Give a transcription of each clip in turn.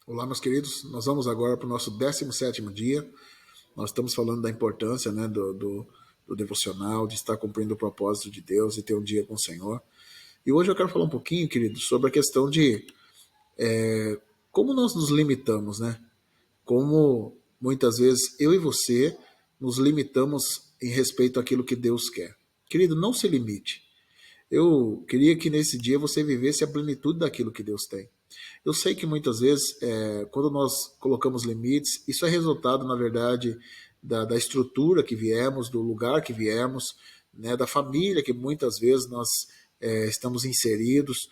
Olá, meus queridos. Nós vamos agora para o nosso 17º dia. Nós estamos falando da importância, né, do devocional, de estar cumprindo o propósito de Deus e ter um dia com o Senhor. E hoje eu quero falar um pouquinho, querido, sobre a questão de como nós nos limitamos, né? Como muitas vezes eu e você nos limitamos em respeito àquilo que Deus quer. Querido, não se limite. Eu queria que nesse dia você vivesse a plenitude daquilo que Deus tem. Eu sei que muitas vezes, quando nós colocamos limites, isso é resultado, na verdade, da estrutura que viemos, do lugar que viemos, né, da família que muitas vezes nós estamos inseridos,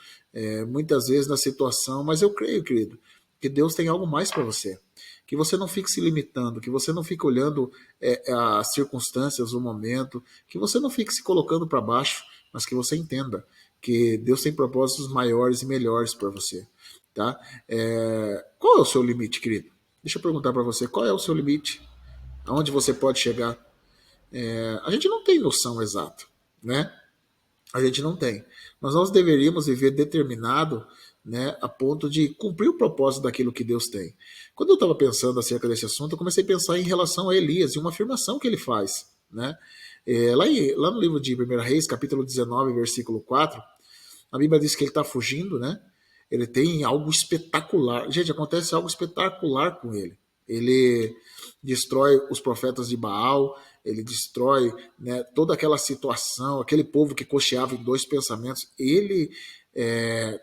muitas vezes na situação, mas eu creio, querido, que Deus tem algo mais para você. Que você não fique se limitando, que você não fique olhando as circunstâncias, o momento, que você não fique se colocando para baixo, mas que você entenda que Deus tem propósitos maiores e melhores para você. Tá? Qual é o seu limite, querido? Deixa eu perguntar para você, qual é o seu limite? Aonde você pode chegar? A gente não tem noção exata, né? A gente não tem. Mas nós deveríamos viver determinado, né, a ponto de cumprir o propósito daquilo que Deus tem. Quando eu estava pensando acerca desse assunto, eu comecei a pensar em relação a Elias e uma afirmação que ele faz. Né? Lá no livro de 1 Reis, capítulo 19, versículo 4, a Bíblia diz que ele está fugindo, né? Ele tem algo espetacular. Gente, acontece algo espetacular com ele. Ele destrói os profetas de Baal, ele destrói, né, toda aquela situação, aquele povo que cocheava em dois pensamentos. Ele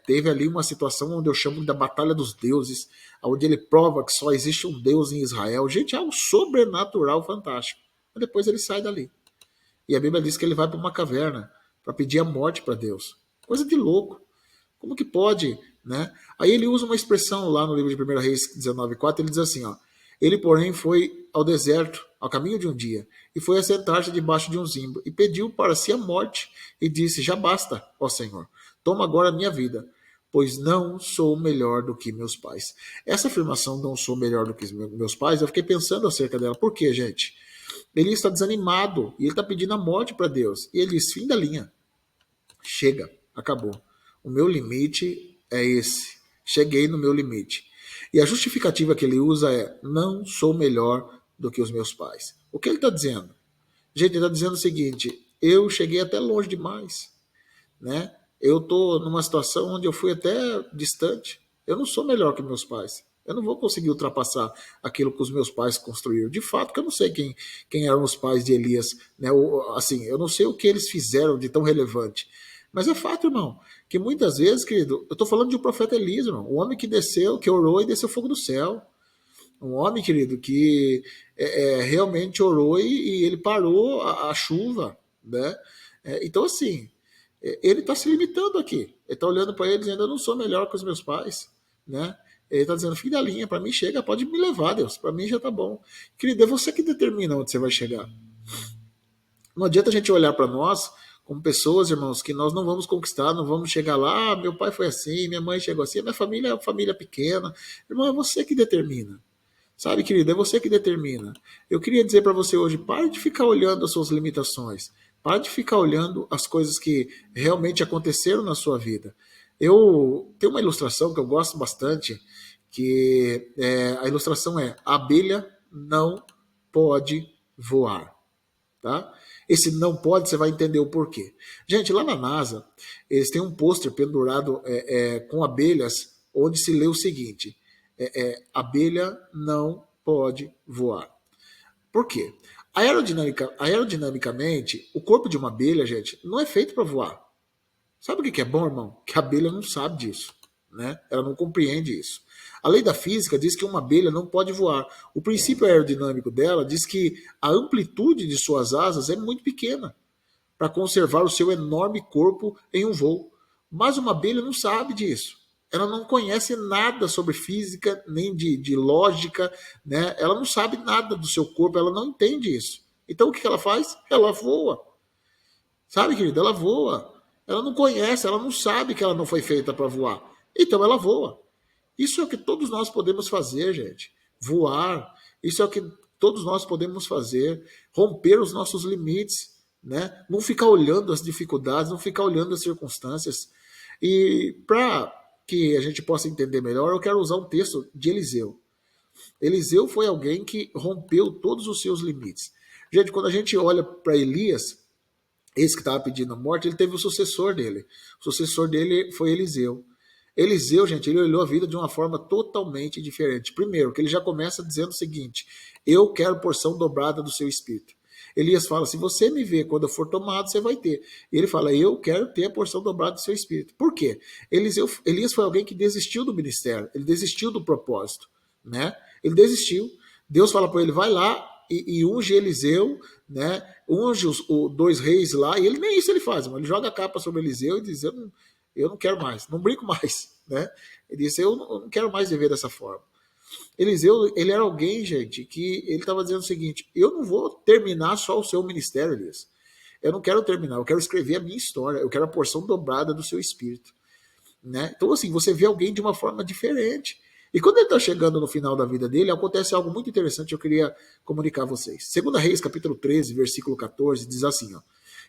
teve ali uma situação onde eu chamo da Batalha dos Deuses, onde ele prova que só existe um Deus em Israel. Gente, é algo sobrenatural fantástico. Mas depois ele sai dali. E a Bíblia diz que ele vai para uma caverna para pedir a morte para Deus. Coisa de louco. Como que pode, né? Aí ele usa uma expressão lá no livro de 1 Reis 19:4, ele diz assim, ó: ele, porém, foi ao deserto, ao caminho de um dia, e foi assentar-se debaixo de um zimbro, e pediu para si a morte, e disse: já basta, ó Senhor, toma agora a minha vida, pois não sou melhor do que meus pais. Essa afirmação, não sou melhor do que meus pais, eu fiquei pensando acerca dela. Por quê, gente? Ele está desanimado, e ele está pedindo a morte para Deus, e ele diz: fim da linha, chega, acabou. O meu limite é esse. Cheguei no meu limite. E a justificativa que ele usa é: não sou melhor do que os meus pais. O que ele está dizendo? Gente, ele está dizendo o seguinte: eu cheguei até longe demais. Né? Eu estou numa situação onde eu fui até distante. Eu não sou melhor que meus pais. Eu não vou conseguir ultrapassar aquilo que os meus pais construíram. De fato, que eu não sei quem eram os pais de Elias. Né? Assim, eu não sei o que eles fizeram de tão relevante. Mas é fato, irmão, que muitas vezes, querido, eu estou falando de um profeta Elias, irmão, o homem que desceu, que orou e desceu fogo do céu. Um homem, querido, que realmente orou e ele parou a chuva. Né? Então, assim, ele está se limitando aqui. Ele está olhando para ele dizendo: eu não sou melhor que os meus pais. Né? Ele está dizendo: filho da linha, para mim chega, pode me levar, Deus, para mim já está bom. Querido, é você que determina onde você vai chegar. Não adianta a gente olhar para nós como pessoas, irmãos, que nós não vamos conquistar, não vamos chegar lá. Meu pai foi assim, minha mãe chegou assim, minha família é uma família pequena. Irmão, é você que determina. Sabe, querido, é você que determina. Eu queria dizer para você hoje: pare de ficar olhando as suas limitações. Pare de ficar olhando as coisas que realmente aconteceram na sua vida. Eu tenho uma ilustração que eu gosto bastante, que a ilustração é: a abelha não pode voar. Tá? Esse não pode, você vai entender o porquê. Gente, lá na NASA, eles têm um pôster pendurado com abelhas, onde se lê o seguinte: abelha não pode voar. Por quê? Aerodinamicamente, o corpo de uma abelha, gente, não é feito para voar. Sabe o que é bom, irmão? Que a abelha não sabe disso. Né? Ela não compreende isso. A lei da física diz que uma abelha não pode voar. O princípio aerodinâmico dela diz que a amplitude de suas asas é muito pequena para conservar o seu enorme corpo em um voo. Mas uma abelha não sabe disso. Ela não conhece nada sobre física, nem de lógica, né? Ela não sabe nada do seu corpo, ela não entende isso. Então o que ela faz? Ela voa. Sabe, querida? Ela voa. Ela não conhece, ela não sabe que ela não foi feita para voar. Então ela voa. Isso é o que todos nós podemos fazer, gente. Voar. Isso é o que todos nós podemos fazer. Romper os nossos limites. Né? Não ficar olhando as dificuldades, não ficar olhando as circunstâncias. E para que a gente possa entender melhor, eu quero usar um texto de Eliseu. Eliseu foi alguém que rompeu todos os seus limites. Gente, quando a gente olha para Elias, esse que estava pedindo a morte, ele teve o sucessor dele. O sucessor dele foi Eliseu. Eliseu, gente, ele olhou a vida de uma forma totalmente diferente. Primeiro, que ele já começa dizendo o seguinte: eu quero porção dobrada do seu espírito. Elias fala: se você me ver quando eu for tomado, você vai ter. E ele fala: eu quero ter a porção dobrada do seu espírito. Por quê? Elias foi alguém que desistiu do ministério, ele desistiu do propósito, né? Ele desistiu. Deus fala para ele: vai lá e unge Eliseu, né? Unge os dois reis lá, e ele nem isso ele faz, mano. Ele joga a capa sobre Eliseu e diz: eu não quero mais, não brinco mais, né? Ele disse: eu não quero mais viver dessa forma. Eliseu, ele era alguém, gente, que ele estava dizendo o seguinte: eu não vou terminar só o seu ministério, Elias. Eu não quero terminar, eu quero escrever a minha história, eu quero a porção dobrada do seu espírito, né? Então, assim, você vê alguém de uma forma diferente. E quando ele está chegando no final da vida dele, acontece algo muito interessante que eu queria comunicar a vocês. 2 Reis, capítulo 13, versículo 14, diz assim, ó: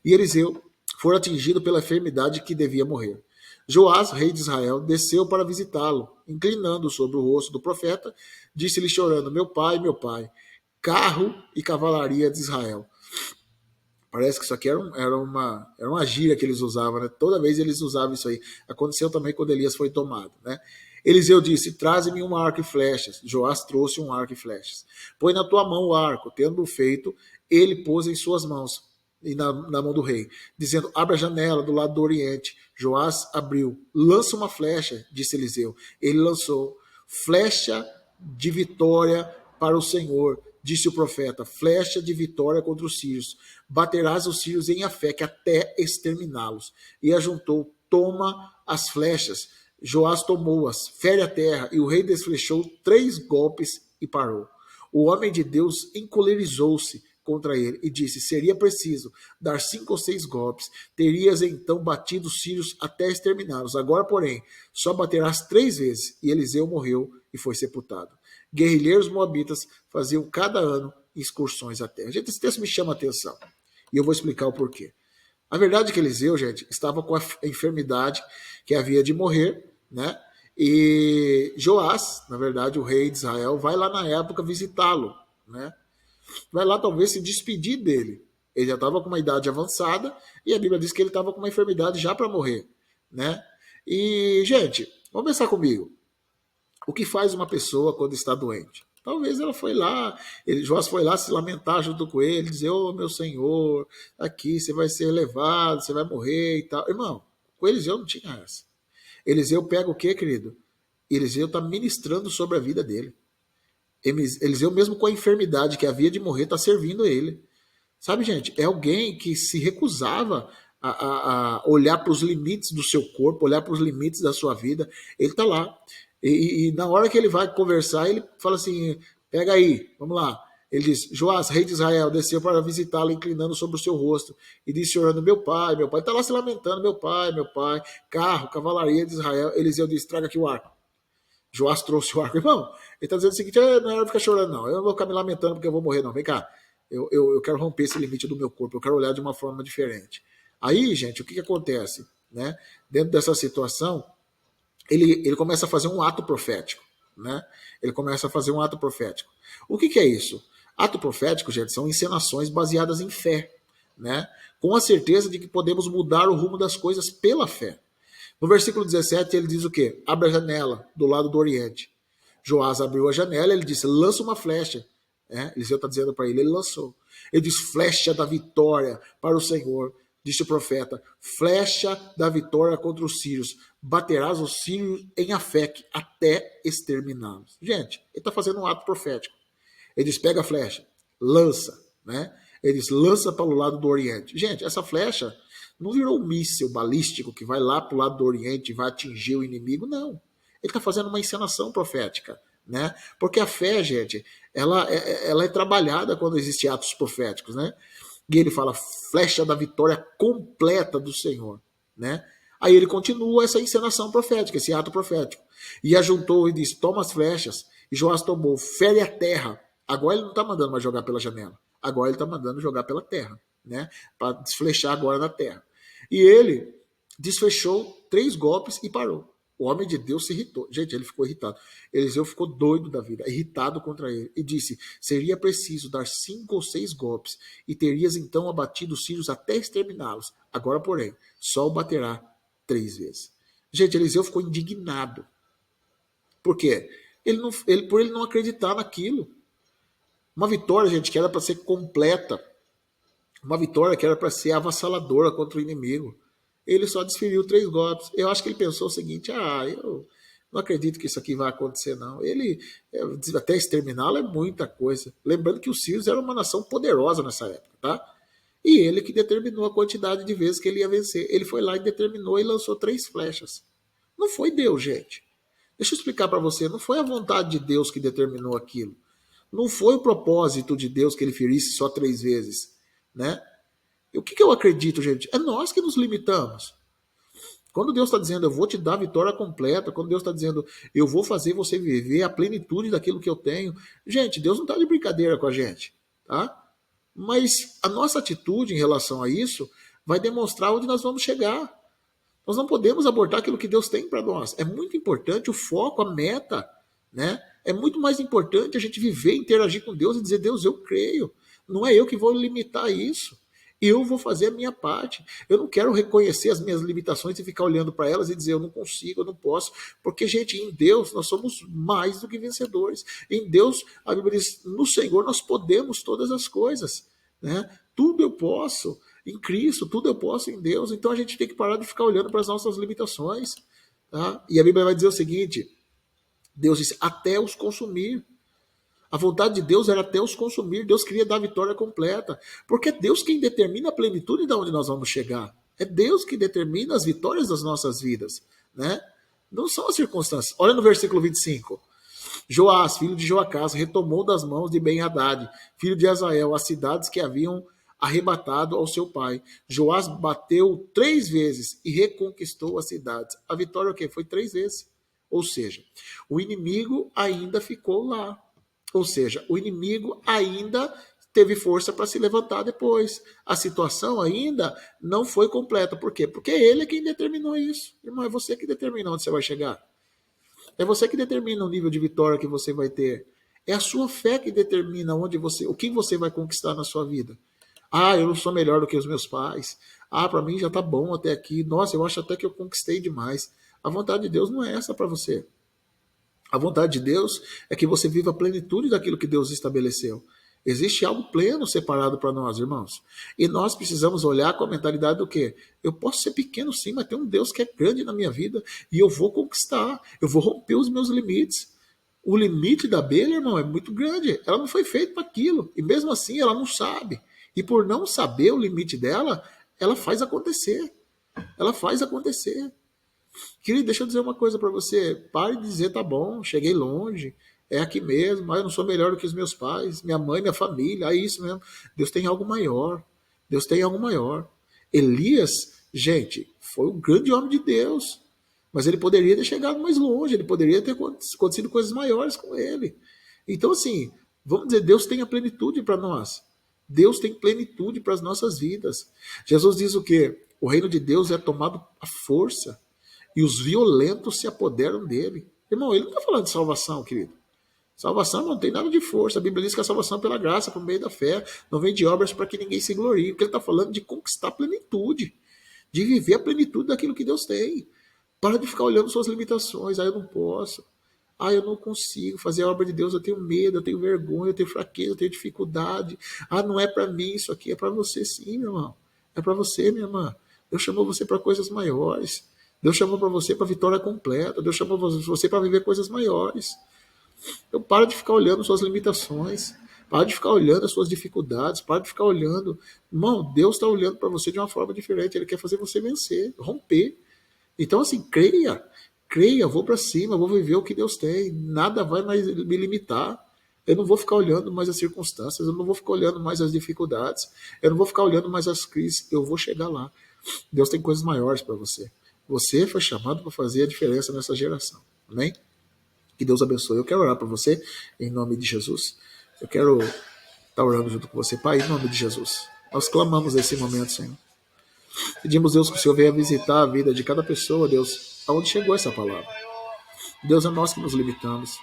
e Eliseu foi atingido pela enfermidade que devia morrer. Joás, rei de Israel, desceu para visitá-lo. Inclinando sobre o rosto do profeta, disse-lhe chorando: meu pai, carro e cavalaria de Israel. Parece que isso aqui era uma gíria que eles usavam, né? Toda vez eles usavam isso aí. Aconteceu também quando Elias foi tomado, né? Eliseu disse: traze-me um arco e flechas. Joás trouxe um arco e flechas. Põe na tua mão o arco. Tendo feito, ele pôs em suas mãos e na mão do rei, dizendo: abre a janela do lado do oriente. Joás abriu. Lança uma flecha, disse Eliseu. Ele lançou. Flecha de vitória para o Senhor, disse o profeta: flecha de vitória contra os sírios. Baterás os sírios em Afeque até exterminá-los. E ajuntou: toma as flechas. Joás tomou-as, fere a terra, e o rei desflechou 3 golpes e parou. O homem de Deus encolerizou-se contra ele e disse: seria preciso dar 5 ou 6 golpes, terias então batido os sírios até exterminá-los. Agora, porém, só baterás 3 vezes. E Eliseu morreu e foi sepultado. Guerrilheiros moabitas faziam cada ano excursões à terra. Gente, esse texto me chama a atenção e eu vou explicar o porquê. A verdade é que Eliseu, gente, estava com a enfermidade que havia de morrer, né? E Joás, na verdade, o rei de Israel, vai lá na época visitá-lo, né? Vai lá talvez se despedir dele. Ele já estava com uma idade avançada e a Bíblia diz que ele estava com uma enfermidade já para morrer, né? E, gente, vamos pensar comigo. O que faz uma pessoa quando está doente? Talvez ela foi lá, Joás foi lá se lamentar junto com ele, dizer: ô meu Senhor, aqui você vai ser levado, você vai morrer e tal. Irmão, com Eliseu não tinha essa. Eliseu pega o quê, querido? Eliseu está ministrando sobre a vida dele. Eliseu, mesmo com a enfermidade que havia de morrer, está servindo ele. Sabe, gente, é alguém que se recusava a olhar para os limites do seu corpo, olhar para os limites da sua vida. Ele está lá. E na hora que ele vai conversar, ele fala assim: pega aí, vamos lá. Ele diz: Joás, rei de Israel, desceu para visitá-lo, inclinando sobre o seu rosto, e disse chorando: meu pai, está lá se lamentando: meu pai, carro, cavalaria de Israel. Eliseu disse: traga aqui o arco. Joás trouxe o arco. Irmão, ele está dizendo o seguinte: não é hora de ficar chorando, não. Eu não vou ficar me lamentando porque eu vou morrer, não. Vem cá, eu quero romper esse limite do meu corpo, eu quero olhar de uma forma diferente. Aí, gente, o que acontece? Né? Dentro dessa situação, ele começa a fazer um ato profético, né? Ele começa a fazer um ato profético. O que é isso? Ato profético, gente, são encenações baseadas em fé, né? Com a certeza de que podemos mudar o rumo das coisas pela fé. No versículo 17, ele diz o quê? Abre a janela do lado do oriente. Joás abriu a janela, ele disse: lança uma flecha. Eliseu está dizendo para ele lançou. Ele diz: flecha da vitória para o Senhor. Disse o profeta: flecha da vitória contra os sírios. Baterás os sírios em Afeque até exterminá-los. Gente, ele está fazendo um ato profético. Ele diz: pega a flecha, lança, né? Ele diz: lança para o lado do oriente. Gente, essa flecha não virou um míssil balístico que vai lá para o lado do oriente e vai atingir o inimigo, não. Ele está fazendo uma encenação profética, né? Porque a fé, gente, ela é trabalhada quando existem atos proféticos, né? E ele fala: flecha da vitória completa do Senhor, né? Aí ele continua essa encenação profética, esse ato profético. E ajuntou e disse: toma as flechas. E Joás tomou, fere a terra. Agora ele não está mandando mais jogar pela janela. Agora ele está mandando jogar pela terra, né? Para desflechar agora na terra. E ele desfechou 3 golpes e parou. O homem de Deus se irritou. Gente, ele ficou irritado. Eliseu ficou doido da vida, irritado contra ele. E disse: seria preciso dar 5 ou 6 golpes, e terias então abatido os sírios até exterminá-los. Agora, porém, só o baterá 3 vezes. Gente, Eliseu ficou indignado. Por quê? Por ele não acreditar naquilo. Uma vitória, gente, que era para ser completa. Uma vitória que era para ser avassaladora contra o inimigo. Ele só desferiu 3 golpes. Eu acho que ele pensou o seguinte: eu não acredito que isso aqui vai acontecer, não. Ele, até exterminá-lo é muita coisa. Lembrando que os sírios eram uma nação poderosa nessa época, tá? E ele que determinou a quantidade de vezes que ele ia vencer. Ele foi lá e determinou e lançou 3 flechas. Não foi Deus, gente. Deixa eu explicar para você. Não foi a vontade de Deus que determinou aquilo. Não foi o propósito de Deus que ele ferisse só 3 vezes, né? E o que eu acredito, gente? É nós que nos limitamos. Quando Deus está dizendo, eu vou te dar a vitória completa, quando Deus está dizendo, eu vou fazer você viver a plenitude daquilo que eu tenho, gente, Deus não está de brincadeira com a gente, tá? Mas a nossa atitude em relação a isso vai demonstrar onde nós vamos chegar. Nós não podemos abortar aquilo que Deus tem para nós. É muito importante o foco, a meta, né? É muito mais importante a gente viver, interagir com Deus e dizer, Deus, eu creio. Não é eu que vou limitar isso. Eu vou fazer a minha parte. Eu não quero reconhecer as minhas limitações e ficar olhando para elas e dizer eu não consigo, eu não posso. Porque, gente, em Deus nós somos mais do que vencedores. Em Deus, a Bíblia diz, no Senhor nós podemos todas as coisas, né? Tudo eu posso em Cristo, tudo eu posso em Deus. Então a gente tem que parar de ficar olhando para as nossas limitações, tá? E a Bíblia vai dizer o seguinte, Deus disse, até os consumir. A vontade de Deus era até os consumir. Deus queria dar a vitória completa. Porque é Deus quem determina a plenitude de onde nós vamos chegar. É Deus que determina as vitórias das nossas vidas, né? Não são as circunstâncias. Olha no versículo 25. Joás, filho de Joacás, retomou das mãos de Ben-Hadad, filho de Azael, as cidades que haviam arrebatado ao seu pai. Joás bateu 3 vezes e reconquistou as cidades. A vitória o quê? Foi 3 vezes. Ou seja, o inimigo ainda ficou lá. Ou seja, o inimigo ainda teve força para se levantar depois. A situação ainda não foi completa. Por quê? Porque ele é quem determinou isso. Irmão, é você que determina onde você vai chegar. É você que determina o nível de vitória que você vai ter. É a sua fé que determina o que você vai conquistar na sua vida. Eu não sou melhor do que os meus pais. Para mim já tá bom até aqui. Nossa, eu acho até que eu conquistei demais. A vontade de Deus não é essa para você. A vontade de Deus é que você viva a plenitude daquilo que Deus estabeleceu. Existe algo pleno separado para nós, irmãos. E nós precisamos olhar com a mentalidade do quê? Eu posso ser pequeno sim, mas tem um Deus que é grande na minha vida e eu vou conquistar, eu vou romper os meus limites. O limite da abelha, irmão, é muito grande. Ela não foi feita para aquilo. E mesmo assim, ela não sabe. E por não saber o limite dela, ela faz acontecer. Ela faz acontecer. Querido, deixa eu dizer uma coisa para você. Pare de dizer, tá bom, cheguei longe, é aqui mesmo, eu não sou melhor do que os meus pais, minha mãe, minha família, é isso mesmo. Deus tem algo maior. Deus tem algo maior. Elias, gente, foi um grande homem de Deus, mas ele poderia ter chegado mais longe, ele poderia ter acontecido coisas maiores com ele. Então, assim, vamos dizer, Deus tem a plenitude para nós. Deus tem plenitude para as nossas vidas. Jesus diz o quê? O reino de Deus é tomado à força. E os violentos se apoderam dele. Irmão, ele não está falando de salvação, querido. Salvação não tem nada de força. A Bíblia diz que a salvação é pela graça, por meio da fé. Não vem de obras para que ninguém se glorie. Porque ele está falando de conquistar a plenitude. De viver a plenitude daquilo que Deus tem. Para de ficar olhando suas limitações. Eu não posso. Eu não consigo fazer a obra de Deus. Eu tenho medo, eu tenho vergonha, eu tenho fraqueza, eu tenho dificuldade. Não é para mim isso aqui. É para você sim, meu irmão. É para você, minha irmã. Deus chamou você para coisas maiores. Deus chamou para você para vitória completa. Deus chamou você para viver coisas maiores. Então para de ficar olhando suas limitações. Para de ficar olhando as suas dificuldades. Para de ficar olhando. Irmão, Deus está olhando para você de uma forma diferente. Ele quer fazer você vencer, romper. Então assim, creia. Creia, vou para cima, vou viver o que Deus tem. Nada vai mais me limitar. Eu não vou ficar olhando mais as circunstâncias. Eu não vou ficar olhando mais as dificuldades. Eu não vou ficar olhando mais as crises. Eu vou chegar lá. Deus tem coisas maiores para você. Você foi chamado para fazer a diferença nessa geração. Amém? Que Deus abençoe. Eu quero orar para você, em nome de Jesus. Eu quero estar orando junto com você. Pai, em nome de Jesus. Nós clamamos nesse momento, Senhor. Pedimos, Deus, que o Senhor venha visitar a vida de cada pessoa, Deus, aonde chegou essa palavra. Deus, é nós que nos limitamos.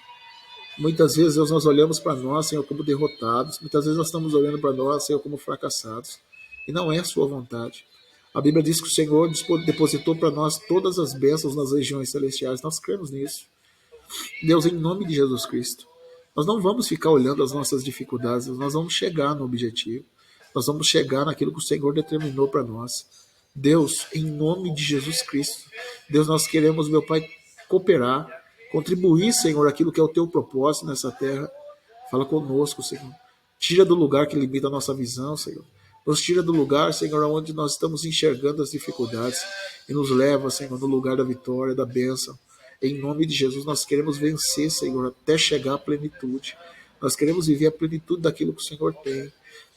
Muitas vezes, Deus, nós olhamos para nós, Senhor, como derrotados. Muitas vezes nós estamos olhando para nós, Senhor, como fracassados. E não é a sua vontade. A Bíblia diz que o Senhor depositou para nós todas as bênçãos nas regiões celestiais. Nós cremos nisso. Deus, em nome de Jesus Cristo, nós não vamos ficar olhando as nossas dificuldades, nós vamos chegar no objetivo. Nós vamos chegar naquilo que o Senhor determinou para nós. Deus, em nome de Jesus Cristo, Deus, nós queremos, meu Pai, cooperar, contribuir, Senhor, aquilo que é o teu propósito nessa terra. Fala conosco, Senhor. Tira do lugar que limita a nossa visão, Senhor. Nos tira do lugar, Senhor, onde nós estamos enxergando as dificuldades e nos leva, Senhor, no lugar da vitória, da bênção. Em nome de Jesus, nós queremos vencer, Senhor, até chegar à plenitude. Nós queremos viver a plenitude daquilo que o Senhor tem.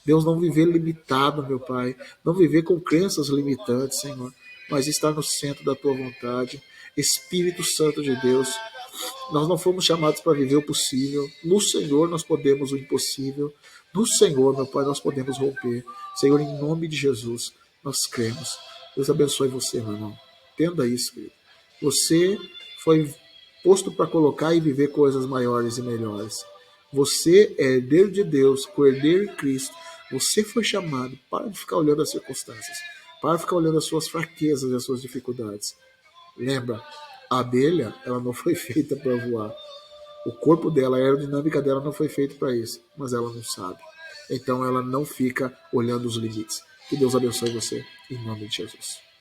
Deus, não viver limitado, meu Pai. Não viver com crenças limitantes, Senhor, mas estar no centro da Tua vontade. Espírito Santo de Deus, nós não fomos chamados para viver o possível. No Senhor nós podemos o impossível. No Senhor, meu Pai, nós podemos romper. Senhor, em nome de Jesus, nós cremos. Deus abençoe você, meu irmão. Entenda isso, querido. Você foi posto para colocar e viver coisas maiores e melhores. Você é herdeiro de Deus, co-herdeiro em Cristo. Você foi chamado. Para de ficar olhando as circunstâncias. Para de ficar olhando as suas fraquezas e as suas dificuldades. Lembra, a abelha, ela não foi feita para voar. O corpo dela, a aerodinâmica dela não foi feita para isso, mas ela não sabe. Então ela não fica olhando os limites. Que Deus abençoe você, em nome de Jesus.